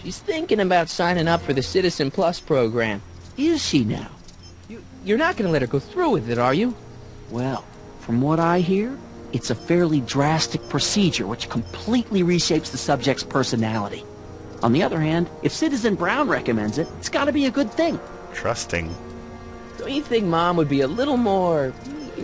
She's thinking about signing up for the Citizen Plus program. Is she now? You're not going to let her go through with it, are you? Well, from what I hear, it's a fairly drastic procedure which completely reshapes the subject's personality. On the other hand, if Citizen Brown recommends it, it's got to be a good thing. Trusting. Don't you think Mom would be a little more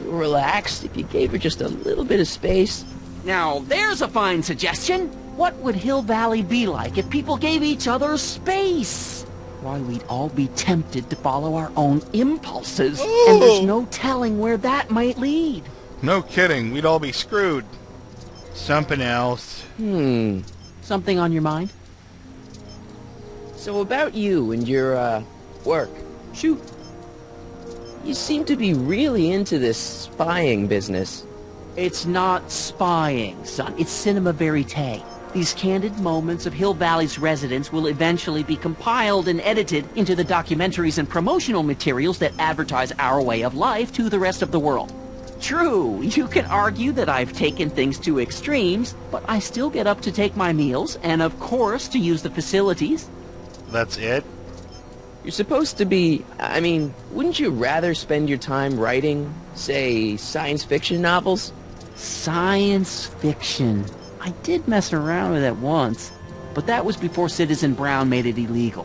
relaxed if you gave her just a little bit of space? Now, there's a fine suggestion. What would Hill Valley be like if people gave each other space? Why, we'd all be tempted to follow our own impulses, and there's no telling where that might lead. No kidding. We'd all be screwed. Something else. Something on your mind? So about you and your, work. Shoot. You seem to be really into this spying business. It's not spying, son. It's cinema verite. These candid moments of Hill Valley's residents will eventually be compiled and edited into the documentaries and promotional materials that advertise our way of life to the rest of the world. True, you can argue that I've taken things to extremes, but I still get up to take my meals and, of course, to use the facilities. That's it? You're supposed to be... I mean, wouldn't you rather spend your time writing, say, science fiction novels? Science fiction. I did mess around with it once, but that was before Citizen Brown made it illegal.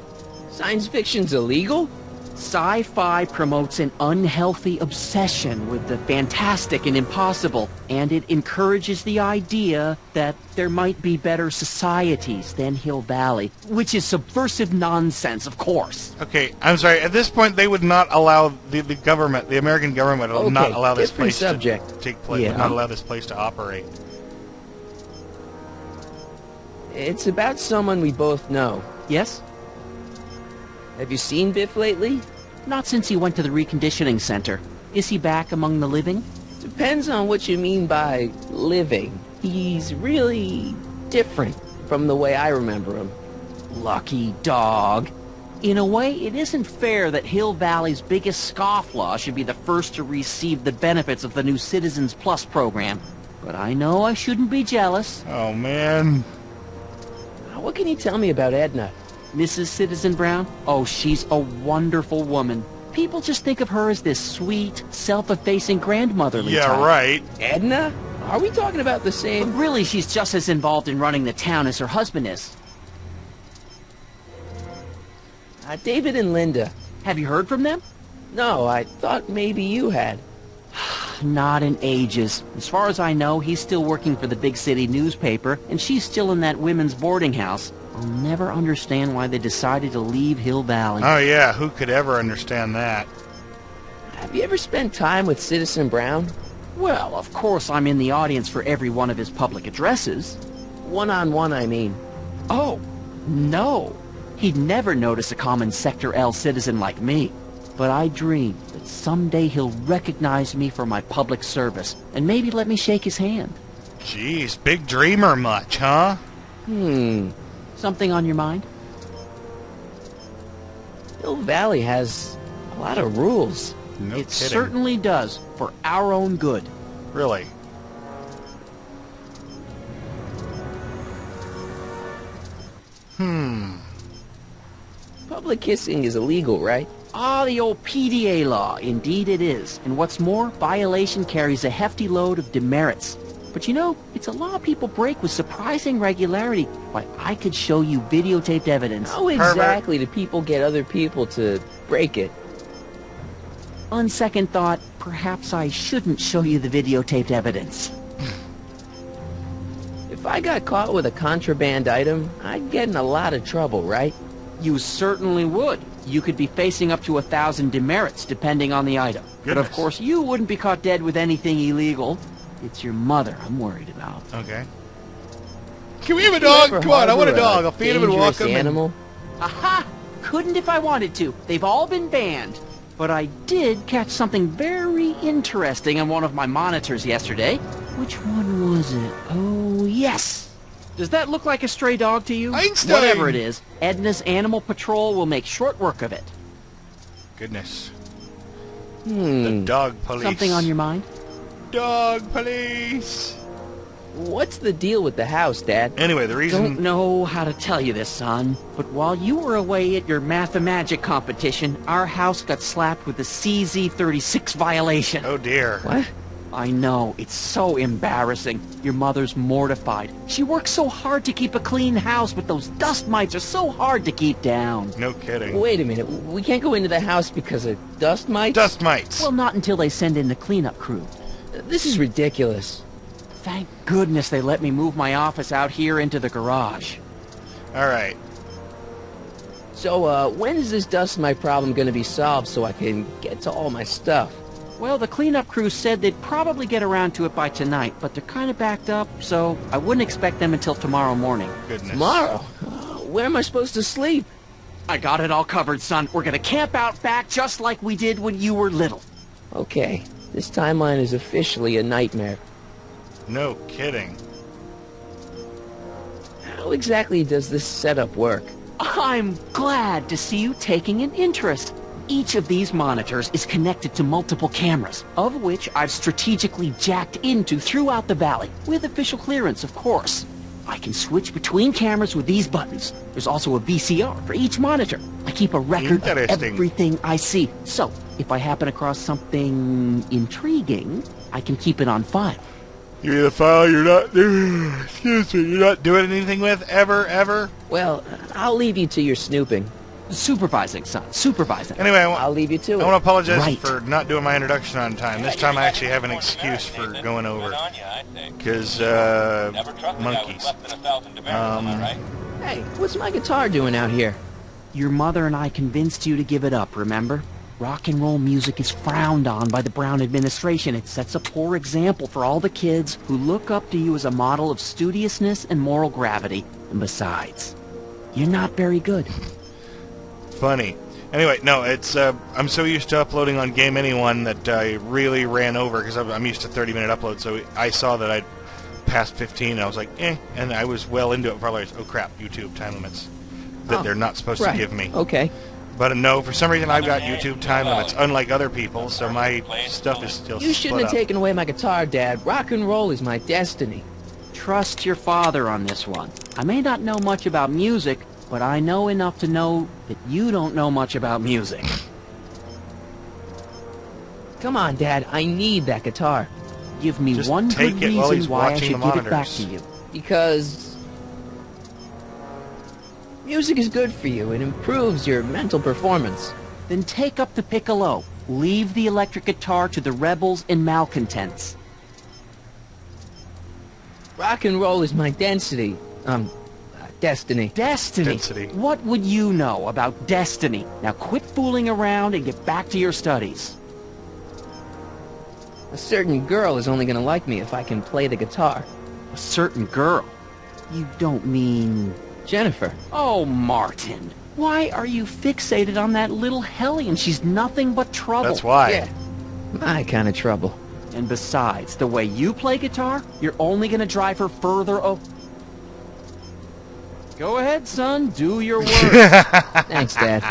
Science fiction's illegal? Sci-fi promotes an unhealthy obsession with the fantastic and impossible, and it encourages the idea that there might be better societies than Hill Valley, which is subversive nonsense, of course. Okay, I'm sorry. At this point, they would not allow the government, the American government, would not allow this place to take place. Would not allow this place to operate. It's about someone we both know. Yes? Have you seen Biff lately? Not since he went to the reconditioning center. Is he back among the living? Depends on what you mean by living. He's really different from the way I remember him. Lucky dog. In a way, it isn't fair that Hill Valley's biggest scofflaw should be the first to receive the benefits of the new Citizens Plus program. But I know I shouldn't be jealous. Oh, man. What can you tell me about Edna? Mrs. Citizen Brown? Oh, she's a wonderful woman. People just think of her as this sweet, self-effacing grandmotherly type. Yeah, right. Edna? Are we talking about the same... But really, she's just as involved in running the town as her husband is. David and Linda. Have you heard from them? No, I thought maybe you had. Not in ages. As far as I know, he's still working for the big city newspaper, and she's still in that women's boarding house. I'll never understand why they decided to leave Hill Valley. Oh, yeah. Who could ever understand that? Have you ever spent time with Citizen Brown? Well, of course I'm in the audience for every one of his public addresses. One-on-one, I mean. Oh, no. He'd never notice a common Sector L citizen like me. But I dream that someday he'll recognize me for my public service, and maybe let me shake his hand. Jeez, big dreamer much, huh? Something on your mind? Hill Valley has a lot of rules. No It kidding. certainly does, for our own good. Really? Public kissing is illegal, right? Ah, the old PDA law. Indeed it is. And what's more, violation carries a hefty load of demerits. But you know, it's a law people break with surprising regularity. Why, I could show you videotaped evidence. How exactly do people get other people to break it? On second thought, perhaps I shouldn't show you the videotaped evidence. If I got caught with a contraband item, I'd get in a lot of trouble, right? You certainly would. You could be facing up to 1,000 demerits, depending on the item. But of course, you wouldn't be caught dead with anything illegal. It's your mother I'm worried about. Okay. Can we have a dog? Come on, I want a dog. I'll feed him and walk him. Animal? Aha! Couldn't if I wanted to. They've all been banned. But I did catch something very interesting on one of my monitors yesterday. Which one was it? Oh, yes! Does that look like a stray dog to you? Einstein! Whatever it is, Edna's Animal Patrol will make short work of it. Goodness. The dog police. Something on your mind? Dog police. What's the deal with the house, Dad? Anyway, the reason... Don't know how to tell you this, son, but while you were away at your Mathemagic competition, our house got slapped with a CZ36 violation. Oh, dear. What? I know, it's so embarrassing. Your mother's mortified. She works so hard to keep a clean house, but those dust mites are so hard to keep down. No kidding. Wait a minute, we can't go into the house because of dust mites? Dust mites! Well, not until they send in the cleanup crew. This is ridiculous. Thank goodness they let me move my office out here into the garage. Alright. So, when is this dust mite problem gonna be solved so I can get to all my stuff? Well, the cleanup crew said they'd probably get around to it by tonight, but they're kind of backed up, so I wouldn't expect them until tomorrow morning. Goodness. Tomorrow? Where am I supposed to sleep? I got it all covered, son. We're gonna camp out back just like we did when you were little. Okay, this timeline is officially a nightmare. No kidding. How exactly does this setup work? I'm glad to see you taking an interest. Each of these monitors is connected to multiple cameras, of which I've strategically jacked into throughout the valley, with official clearance, of course. I can switch between cameras with these buttons. There's also a VCR for each monitor. I keep a record of everything I see. So, if I happen across something intriguing, I can keep it on file. You're the file you're not doing. Excuse me, you're not doing anything with ever? Well, I'll leave you to your snooping. Supervising, son. Supervising. Anyway, I'll leave you to it. I want to apologize Right. for not doing my introduction on time. This time I actually have an excuse for going over. Because, monkeys. Hey, what's my guitar doing out here? Your mother and I convinced you to give it up, remember? Rock and roll music is frowned on by the Brown administration. It sets a poor example for all the kids who look up to you as a model of studiousness and moral gravity. And besides, you're not very good. Funny. Anyway, no, it's, I'm so used to uploading on Game Anyone that I really ran over, because I'm used to 30-minute uploads, so I saw that I'd passed 15, and I was like, and I was well into it for like, oh crap, YouTube time limits that they're not supposed to give me. Okay. But no, for some reason I've got YouTube time limits, unlike other people, so my stuff is still You shouldn't have taken away my guitar, Dad. Rock and roll is my destiny. Trust your father on this one. I may not know much about music, but I know enough to know that you don't know much about music. Come on, Dad. I need that guitar. Give me Just one take good it while reason he's why I watching should the give it back monitors. to you. Because music is good for you. It improves your mental performance. Then take up the piccolo. Leave the electric guitar to the rebels and malcontents. Rock and roll is my destiny. Destiny. Destiny? What would you know about destiny? Now quit fooling around and get back to your studies. A certain girl is only gonna like me if I can play the guitar. A certain girl? You don't mean... Jennifer. Oh, Martin. Why are you fixated on that little hellion? She's nothing but trouble. That's why. Yeah. My kind of trouble. And besides, the way you play guitar, you're only gonna drive her further Go ahead, son. Do your work. Thanks, Dad.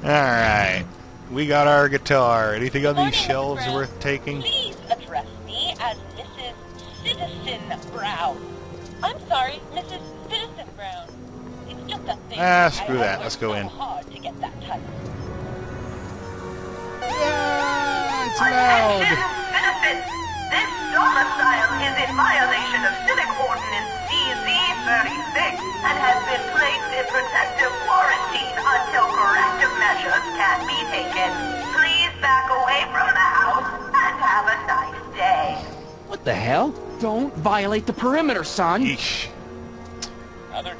Alright. We got our guitar. Anything on these shelves worth taking? Please address me as Mrs. Citizen Brown. I'm sorry, Mrs. Citizen Brown. It's just a thing. Screw that. Let's go in. So hard to get that title. Yeah, it's loud. Citizens, this domicile is in violation of Civic Ordinance CZ36 and has been placed in protective quarantine until corrective measures can be taken. Please back away from the house and have a nice day. What the hell? Don't violate the perimeter, son. Yeesh.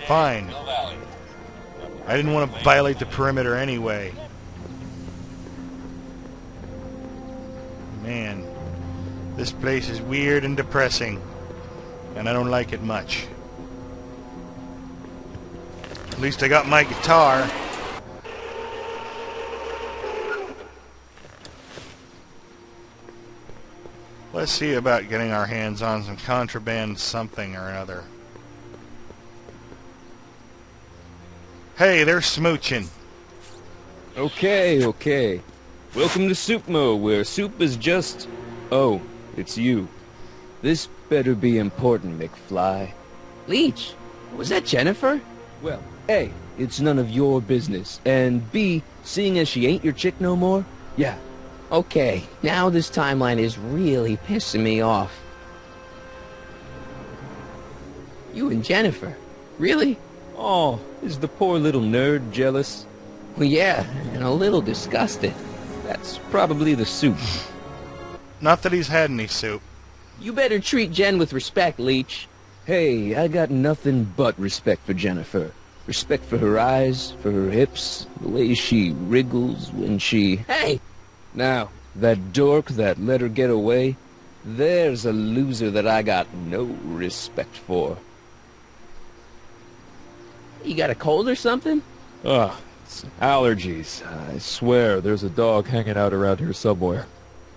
Fine. I didn't want to violate the perimeter anyway. Man, this place is weird and depressing, and I don't like it much. At least I got my guitar. Let's see about getting our hands on some contraband something or another. Hey, they're smooching. Okay. Welcome to Soup Mo, where soup is just... Oh, it's you. This better be important, McFly. Leech, was that Jennifer? Well, A, it's none of your business, and B, seeing as she ain't your chick no more, yeah. Okay, now this timeline is really pissing me off. You and Jennifer? Really? Oh, is the poor little nerd jealous? Well, yeah, and a little disgusted. That's probably the soup. Not that he's had any soup. You better treat Jen with respect, Leech. Hey, I got nothing but respect for Jennifer. Respect for her eyes, for her hips, the way she wriggles when she... Hey! Now, that dork that let her get away, there's a loser that I got no respect for. You got a cold or something? Ugh, it's allergies. I swear there's a dog hanging out around here somewhere.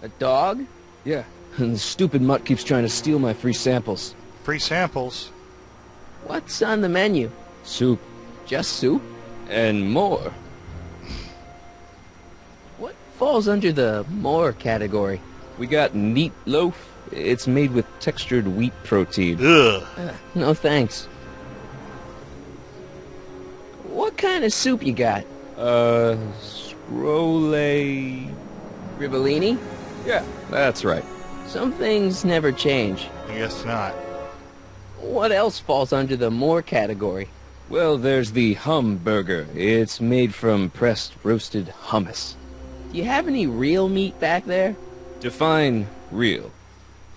A dog? Yeah, and the stupid mutt keeps trying to steal my free samples. Free samples. What's on the menu? Soup. Just soup? And more. What falls under the more category? We got neat loaf. It's made with textured wheat protein. Ugh. No thanks. What kind of soup you got? Scrole... Rivellini? Yeah, that's right. Some things never change. I guess not. What else falls under the more category? Well, there's the hum burger. It's made from pressed roasted hummus. Do you have any real meat back there? Define real.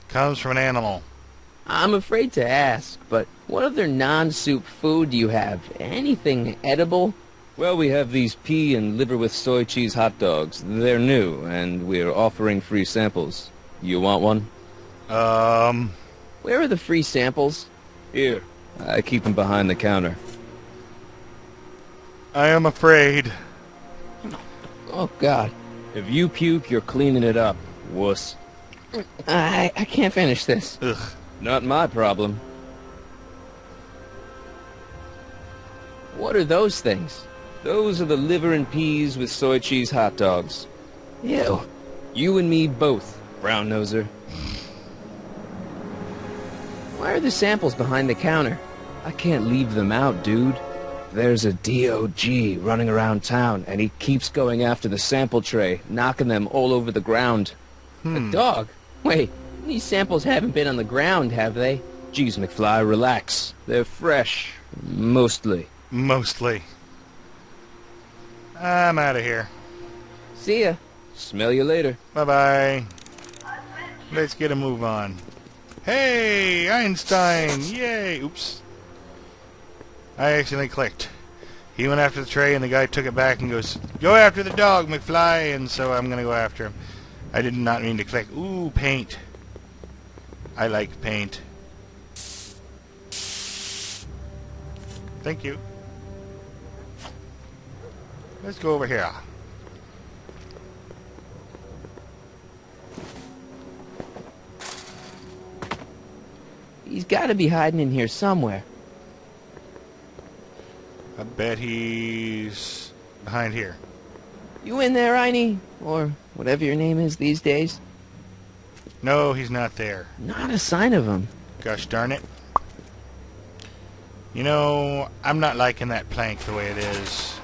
Comes from an animal. I'm afraid to ask, but what other non-soup food do you have? Anything edible? Well, we have these pea and liver with soy cheese hot dogs. They're new, and we're offering free samples. You want one? Where are the free samples? Here. I keep them behind the counter. I am afraid. Oh, God. If you puke, you're cleaning it up, wuss. I can't finish this. Ugh. Not my problem. What are those things? Those are the liver and peas with soy cheese hot dogs. Ew. You and me both, brown noser. Why are the samples behind the counter? I can't leave them out, dude. There's a DOG running around town, and he keeps going after the sample tray, knocking them all over the ground. A dog? Wait, these samples haven't been on the ground, have they? Geez, McFly, relax. They're fresh. Mostly. Mostly. I'm out of here. See ya. Smell you later. Bye-bye. Let's get a move on. Hey, Einstein! Yay! Oops. I accidentally clicked. He went after the tray, and the guy took it back and goes, "Go after the dog, McFly!" And so I'm going to go after him. I did not mean to click. Ooh, paint. I like paint. Thank you. Let's go over here. He's got to be hiding in here somewhere. I bet he's behind here. You in there, Einie? Or whatever your name is these days? No, he's not there. Not a sign of him. Gosh darn it. You know, I'm not liking that plank the way it is.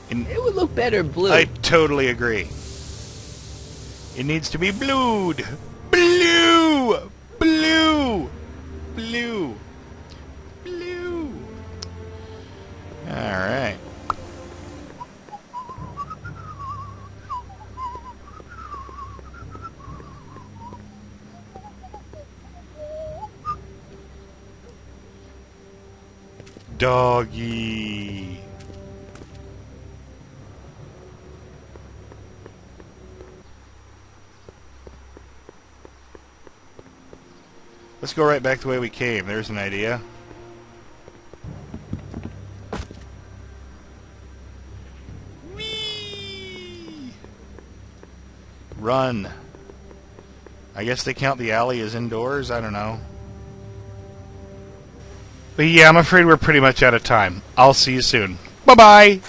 It would look better blue. I totally agree. It needs to be blued. Blue! Blue! Blue! Blue! Alright. Doggy. Let's go right back the way we came. There's an idea. Whee! Run. I guess they count the alley as indoors? I don't know. But yeah, I'm afraid we're pretty much out of time. I'll see you soon. Bye-bye!